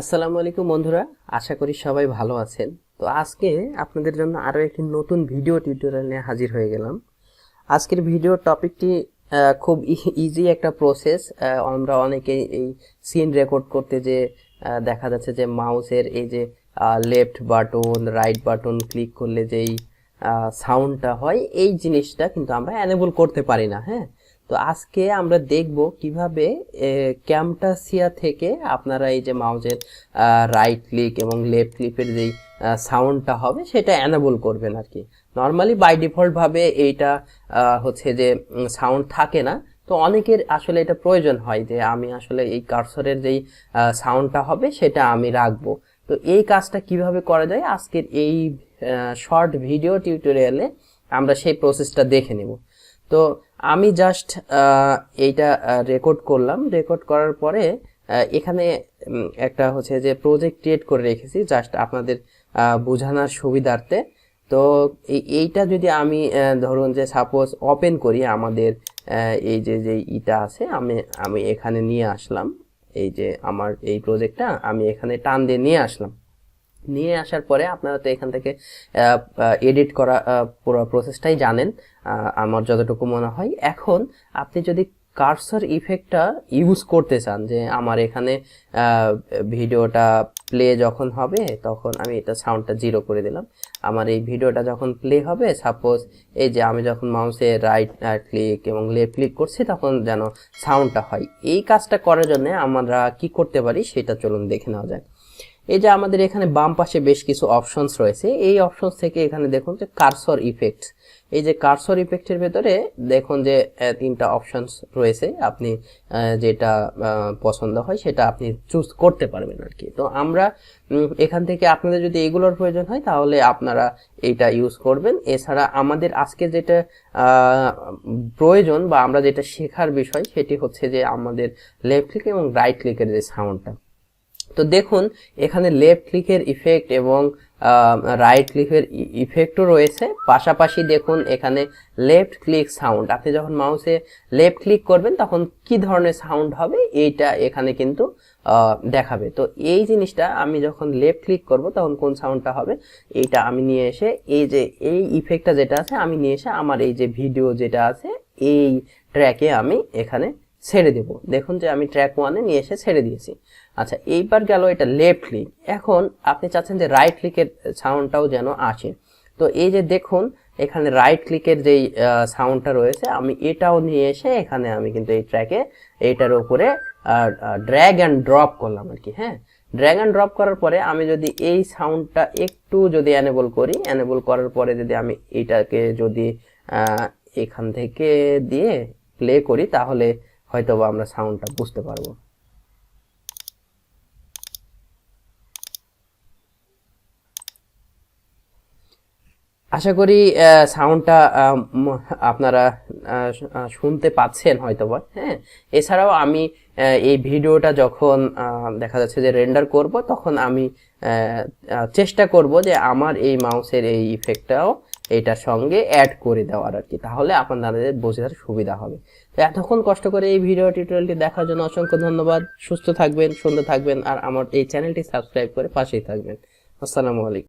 আসসালামু আলাইকুম বন্ধুরা, আশা করি সবাই ভালো আছেন। তো আজকে আপনাদের জন্য আরো একটি নতুন ভিডিও টিউটোরিয়াল নিয়ে হাজির হয়ে গেলাম। আজকের ভিডিও টপিকটি খুব ইজি একটা প্রসেস। আমরা অনেকেই এই সিন রেকর্ড করতে যে দেখা যাচ্ছে যে মাউসের এই যে left button right button click করলে যেই সাউন্ডটা হয়, এই জিনিসটা কিন্তু আমরা এনেবল করতে পারি না। হ্যাঁ, তো আজকে আমরা দেখব কিভাবে ক্যামটাসিয়া থেকে আপনারা এই যে মাউসের রাইট ক্লিক এবং লেফট ক্লিকের যেই সাউন্ডটা হবে সেটা এনেবল করবেন আর কি। নর্মালি বাই ডিফল্ট ভাবে এইটা হচ্ছে যে সাউন্ড থাকে না, তো অনেকের আসলে এটা প্রয়োজন হয় যে আমি আসলে এই কার্সরের যেই সাউন্ডটা হবে সেটা আমি রাখবো। তো এই কাজটা কিভাবে করা যায় আজকের এই শর্ট ভিডিও টিউটোরিয়ালে আমরা সেই প্রসেসটা দেখে নেব। তো আমি জাস্ট এইটা রেকর্ড করলাম। রেকর্ড করার পরে এখানে একটা হচ্ছে যে প্রজেক্ট ক্রিয়েট করে রেখেছি জাস্ট আপনাদের বোঝানোর সুবিধার্থে। তো এইটা যদি আমি ধরুন যে সাপোজ ওপেন করি আমাদের এই যে ইটা আছে, আমি এখানে নিয়ে আসলাম। এই যে আমার এই প্রজেক্টটা আমি এখানে টান দিয়ে নিয়ে আসলাম। নিয়ে আসার পরে আপনারা তো এখান থেকে এডিট করা পুরো প্রসেসটাই জানেন আমার যতটুকু মনে হয়। এখন আপনি যদি কার্সর ইফেক্টটা ইউজ করতে চান, যে আমার এখানে ভিডিওটা প্লে যখন হবে তখন আমি এটা সাউন্ডটা 0 করে দিলাম। আমার এই ভিডিওটা যখন প্লে হবে, সাপোজ এই যে আমি যখন মাউসে রাইট ক্লিক এবং লেফট ক্লিক করছি তখন যেন সাউন্ডটা হয়। এই কাজটা করার জন্য আমরা কি করতে পারি সেটা চলুন দেখে নেওয়া যায়। এই যে আমাদের এখানে বাম পাশে বেশ কিছু অপশনস রয়েছে। এই অপশনস থেকে এখানে দেখুন যে কার্সর ইফেক্টস। এই যে কার্সর ইফেক্টের ভেতরে দেখুন যে 3টা অপশনস রয়েছে। আপনি যেটা পছন্দ হয় সেটা আপনি চুজ করতে পারবেন আর কি। তো আমরা এখান থেকে আপনাদের যদি এগুলোর প্রয়োজন হয় তাহলে আপনারা এইটা ইউজ করবেন। এছাড়া আমাদের আজকে যেটা প্রয়োজন বা আমরা যেটা শেখার বিষয় সেটি হচ্ছে যে আমাদের লেফট ক্লিক এবং রাইট ক্লিকের যে সাউন্ডটা। তো দেখুন এখানে লেফট ক্লিকের ইফেক্ট এবং রাইট ক্লিকের ইফেক্টও রয়েছে। পাশাপাশি দেখুন এখানে লেফট ক্লিক সাউন্ড, আপনি যখন মাউসে লেফট ক্লিক করবেন তখন কি ধরনের সাউন্ড হবে এইটা এখানে কিন্তু দেখাবে। তো এই জিনিসটা আমি যখন লেফট ক্লিক করব তখন কোন সাউন্ডটা হবে এইটা আমি নিয়ে এসে এই যে এই ইফেক্টটা যেটা আছে আমি নিয়ে এসে আমার এই যে ভিডিও যেটা আছে এই ট্র্যাকে আমি এখানে ছেড়ে দেব। দেখুন যে আমি ট্র্যাক 1-এ নিয়ে এসে ছেড়ে দিয়েছি। আচ্ছা, এইবার গেল এটা লেফট ক্লিক। এখন আপনি চাচ্ছেন যে রাইট ক্লিকের সাউন্ডটাও যেন আসে। তো এই যে দেখুন এখানে রাইট ক্লিকের যেই সাউন্ডটা রয়েছে আমি এটাও নিয়ে এসে এখানে আমি কিন্তু এই ট্র্যাকে এইটার উপরে ড্র্যাগ অ্যান্ড ড্রপ করলাম আর কি। হ্যাঁ, ড্র্যাগ অ্যান্ড ড্রপ করার পরে আমি যদি এই সাউন্ডটা একটু যদি এনেবল করি, এনেবল করার পরে যদি আমি এইটাকে যদি এখান থেকে দিয়ে প্লে করি তাহলে হয়তোবা আমরা সাউন্ডটা বুঝতে পারবো। আশা করি সাউন্ডটা আপনারা শুনতে পাচ্ছেন হয়তোবা। হ্যাঁ, এছাড়াও আমি এই ভিডিওটা যখন দেখা যাচ্ছে যে রেন্ডার করব তখন আমি চেষ্টা করব যে আমার এই মাউসের এই ইফেক্টটাও এটার সঙ্গে অ্যাড করে দেওয়ার আর কি, তাহলে আপনাদের বোঝার সুবিধা হবে। তো এতক্ষণ কষ্ট করে এই ভিডিও টিউটোরিয়ালটি দেখার জন্য অসংখ্য ধন্যবাদ। সুস্থ থাকবেন, সুন্দর থাকবেন আর আমার এই চ্যানেলটি সাবস্ক্রাইব করে পাশেই থাকবেন। আসসালামু আলাইকুম।